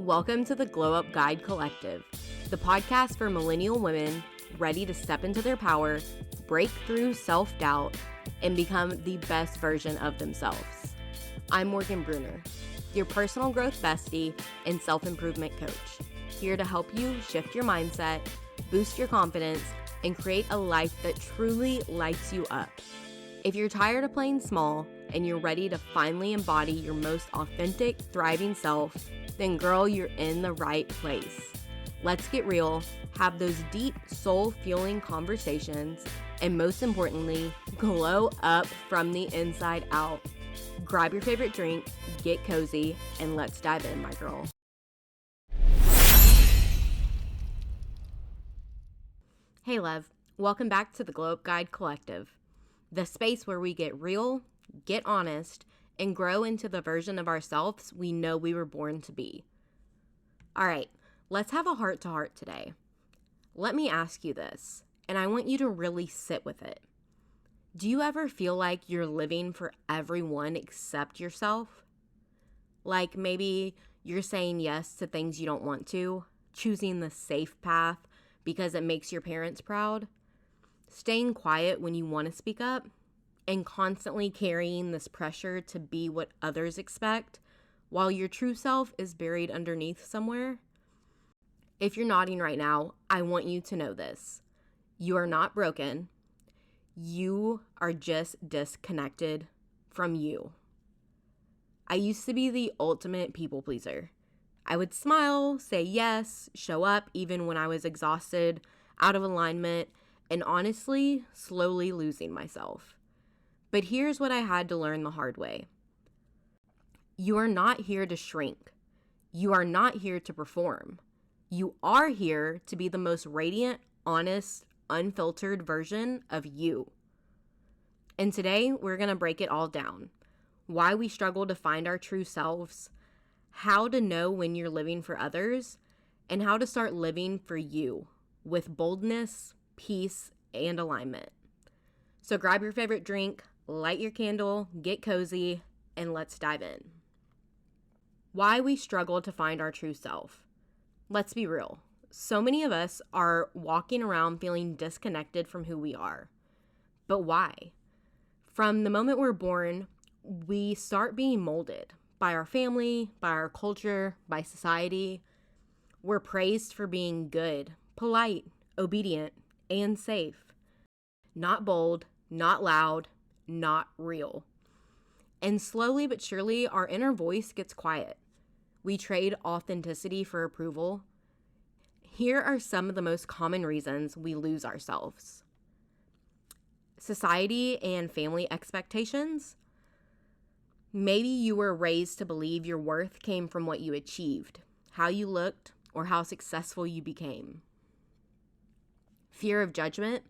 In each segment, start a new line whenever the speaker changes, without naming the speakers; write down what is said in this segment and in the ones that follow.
Welcome to the Glow Up Guide Collective, the podcast for millennial women ready to step into their power, break through self-doubt, and become the best version of themselves. I'm Morgan Bruner, your personal growth bestie and self-improvement coach, here to help you shift your mindset, boost your confidence, and create a life that truly lights you up. If you're tired of playing small and you're ready to finally embody your most authentic, thriving self, then girl, you're in the right place. Let's get real, have those deep, soul-fueling conversations, and most importantly, glow up from the inside out. Grab your favorite drink, get cozy, and let's dive in, my girl. Hey love, welcome back to the Glow Up Guide Collective, the space where we get real, get honest, and grow into the version of ourselves we know we were born to be. All right, let's have a heart-to-heart today. Let me ask you this, and I want you to really sit with it. Do you ever feel like you're living for everyone except yourself? Like maybe you're saying yes to things you don't want to, choosing the safe path because it makes your parents proud, staying quiet when you want to speak up, and constantly carrying this pressure to be what others expect while your true self is buried underneath somewhere? If you're nodding right now, I want you to know this. You are not broken. You are just disconnected from you. I used to be the ultimate people pleaser. I would smile, say yes, show up even when I was exhausted, out of alignment, and honestly, slowly losing myself. But here's what I had to learn the hard way. You are not here to shrink. You are not here to perform. You are here to be the most radiant, honest, unfiltered version of you. And today, we're going to break it all down. Why we struggle to find our true selves, how to know when you're living for others, and how to start living for you with boldness, peace, and alignment. So grab your favorite drink, light your candle, get cozy, and let's dive in. Why we struggle to find our true self. Let's be real. So many of us are walking around feeling disconnected from who we are. But why? From the moment we're born, we start being molded by our family, by our culture, by society. We're praised for being good, polite, obedient, and safe. Not bold, not loud, not real. And slowly but surely, our inner voice gets quiet. We trade authenticity for approval. Here are some of the most common reasons we lose ourselves. Society and family expectations. Maybe you were raised to believe your worth came from what you achieved, how you looked, or how successful you became. Fear of judgment.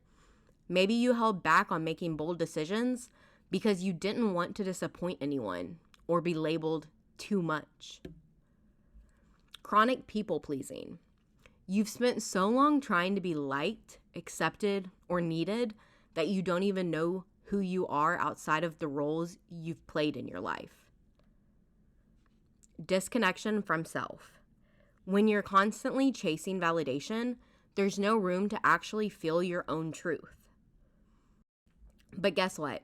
Maybe you held back on making bold decisions because you didn't want to disappoint anyone or be labeled too much. Chronic people pleasing. You've spent so long trying to be liked, accepted, or needed that you don't even know who you are outside of the roles you've played in your life. Disconnection from self. When you're constantly chasing validation, there's no room to actually feel your own truth. But guess what?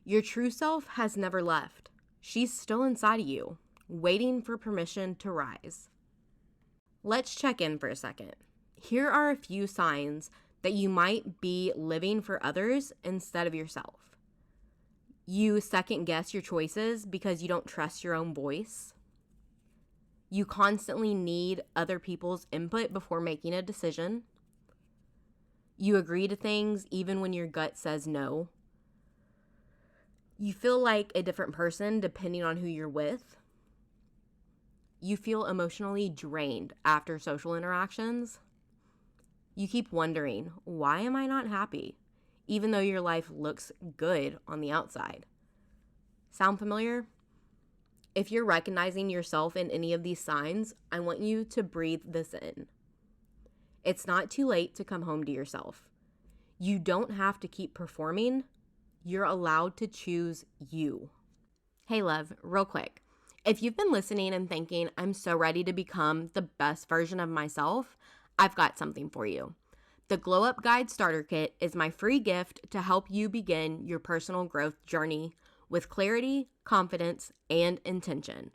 Your true self has never left. She's still inside of you, waiting for permission to rise. Let's check in for a second. Here are a few signs that you might be living for others instead of yourself. You second guess your choices because you don't trust your own voice. You constantly need other people's input before making a decision. You agree to things even when your gut says no. You feel like a different person depending on who you're with. You feel emotionally drained after social interactions. You keep wondering, why am I not happy? Even though your life looks good on the outside. Sound familiar? If you're recognizing yourself in any of these signs, I want you to breathe this in. It's not too late to come home to yourself. You don't have to keep performing. You're allowed to choose you. Hey love, real quick. If you've been listening and thinking, I'm so ready to become the best version of myself, I've got something for you. The Glow Up Guide Starter Kit is my free gift to help you begin your personal growth journey with clarity, confidence, and intention.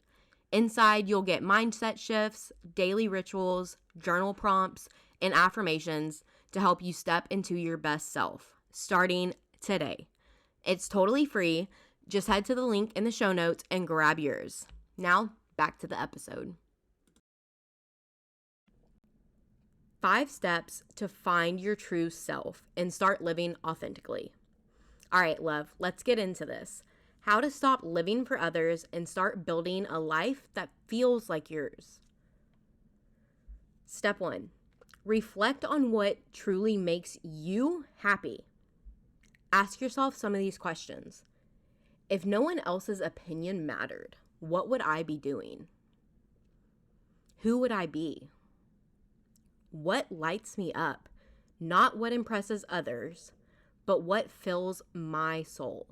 Inside, you'll get mindset shifts, daily rituals, journal prompts, and affirmations to help you step into your best self, starting today. It's totally free. Just head to the link in the show notes and grab yours. Now, back to the episode. 5 steps to find your true self and start living authentically. All right, love, let's get into this. How to stop living for others and start building a life that feels like yours. Step 1, reflect on what truly makes you happy. Ask yourself some of these questions. If no one else's opinion mattered, what would I be doing? Who would I be? What lights me up? Not what impresses others, but what fills my soul.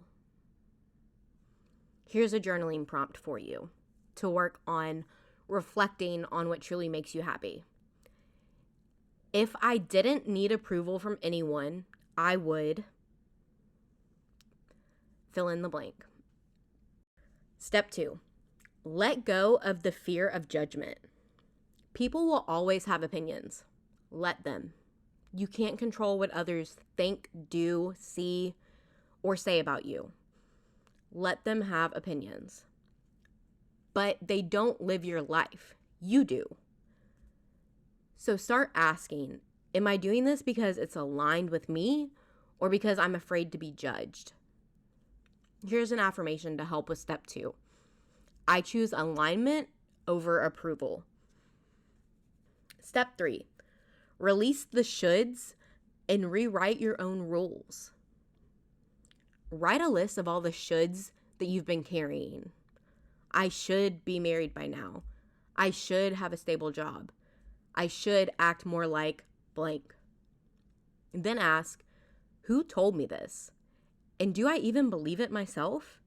Here's a journaling prompt for you to work on reflecting on what truly makes you happy. If I didn't need approval from anyone, I would fill in the blank. Step 2, let go of the fear of judgment. People will always have opinions. Let them. You can't control what others think, do, see, or say about you. Let them have opinions. But they don't live your life. You do. So start asking, am I doing this because it's aligned with me or because I'm afraid to be judged? Here's an affirmation to help with step 2. I choose alignment over approval. Step 3, release the shoulds and rewrite your own rules. Write a list of all the shoulds that you've been carrying. I should be married by now. I should have a stable job. I should act more like blank. And then ask, who told me this? And do I even believe it myself?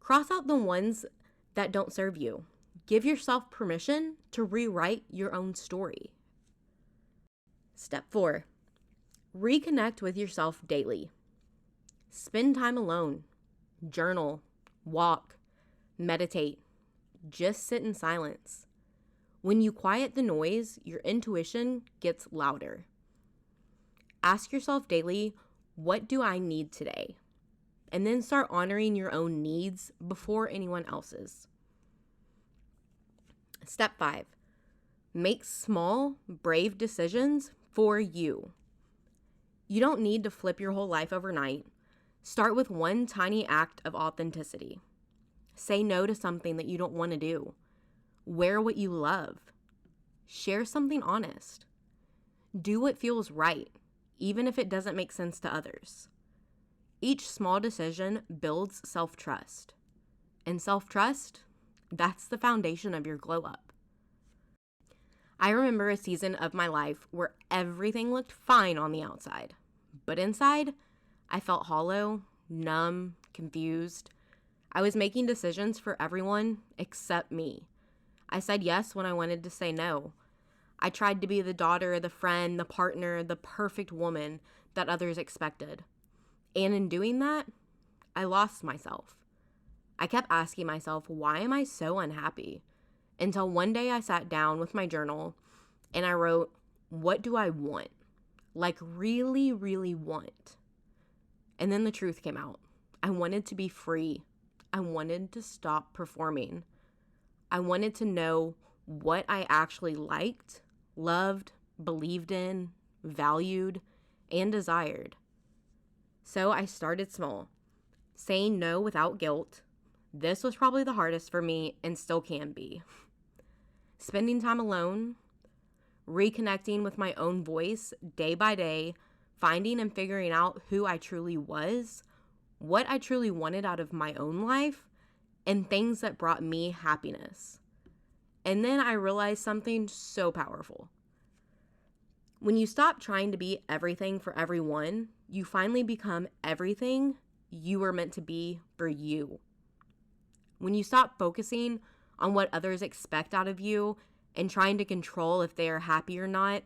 Cross out the ones that don't serve you. Give yourself permission to rewrite your own story. Step 4, reconnect with yourself daily. Spend time alone. Journal, walk, meditate. Just sit in silence. When you quiet the noise, your intuition gets louder. Ask yourself daily, what do I need today? And then start honoring your own needs before anyone else's. Step 5, make small, brave decisions for you. You don't need to flip your whole life overnight. Start with one tiny act of authenticity. Say no to something that you don't want to do. Wear what you love. Share something honest. Do what feels right, even if it doesn't make sense to others. Each small decision builds self-trust. And self-trust, that's the foundation of your glow up. I remember a season of my life where everything looked fine on the outside, but inside, I felt hollow, numb, confused. I was making decisions for everyone except me. I said yes when I wanted to say no. I tried to be the daughter, the friend, the partner, the perfect woman that others expected. And in doing that, I lost myself. I kept asking myself, why am I so unhappy? Until one day I sat down with my journal and I wrote, what do I want? Like really, really want. And then the truth came out. I wanted to be free. I wanted to stop performing. I wanted to know what I actually liked, loved, believed in, valued, and desired. So I started small, saying no without guilt. This was probably the hardest for me and still can be. Spending time alone, reconnecting with my own voice day by day, finding and figuring out who I truly was, what I truly wanted out of my own life, and things that brought me happiness. And then I realized something so powerful. When you stop trying to be everything for everyone, you finally become everything you were meant to be for you. When you stop focusing on what others expect out of you and trying to control if they are happy or not,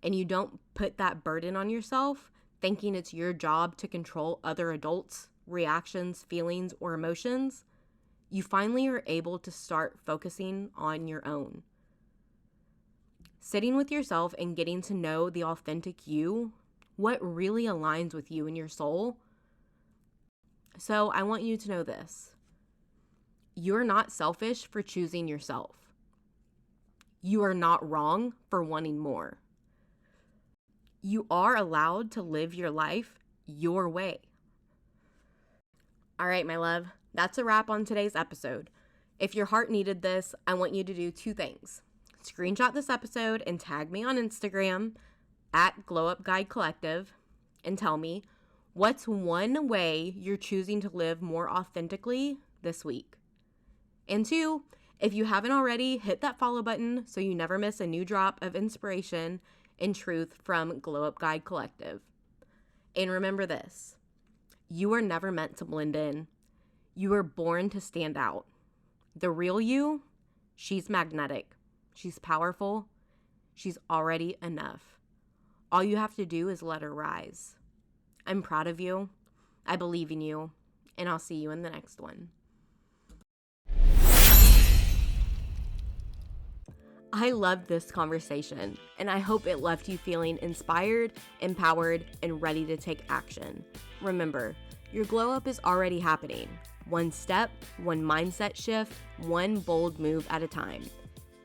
and you don't put that burden on yourself, thinking it's your job to control other adults' reactions, feelings, or emotions, you finally are able to start focusing on your own. Sitting with yourself and getting to know the authentic you, what really aligns with you and your soul. So I want you to know this. You're not selfish for choosing yourself. You are not wrong for wanting more. You are allowed to live your life your way. All right, my love, that's a wrap on today's episode. If your heart needed this, I want you to do 2 things. Screenshot this episode and tag me on Instagram at Glow Up Guide Collective and tell me what's one way you're choosing to live more authentically this week. And 2, if you haven't already, hit that follow button so you never miss a new drop of inspiration and truth from Glow Up Guide Collective. And remember this, you are never meant to blend in. You were born to stand out. The real you, she's magnetic. She's powerful. She's already enough. All you have to do is let her rise. I'm proud of you. I believe in you. And I'll see you in the next one. I loved this conversation, and I hope it left you feeling inspired, empowered, and ready to take action. Remember, your glow up is already happening. One step, one mindset shift, one bold move at a time.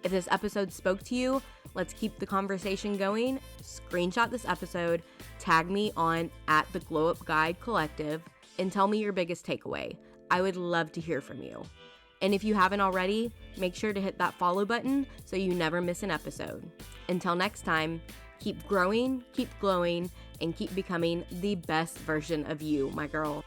If this episode spoke to you, let's keep the conversation going. Screenshot this episode, tag me on at the Glow Up Guide Collective, and tell me your biggest takeaway. I would love to hear from you. And if you haven't already, make sure to hit that follow button so you never miss an episode. Until next time, keep growing, keep glowing, and keep becoming the best version of you, my girl.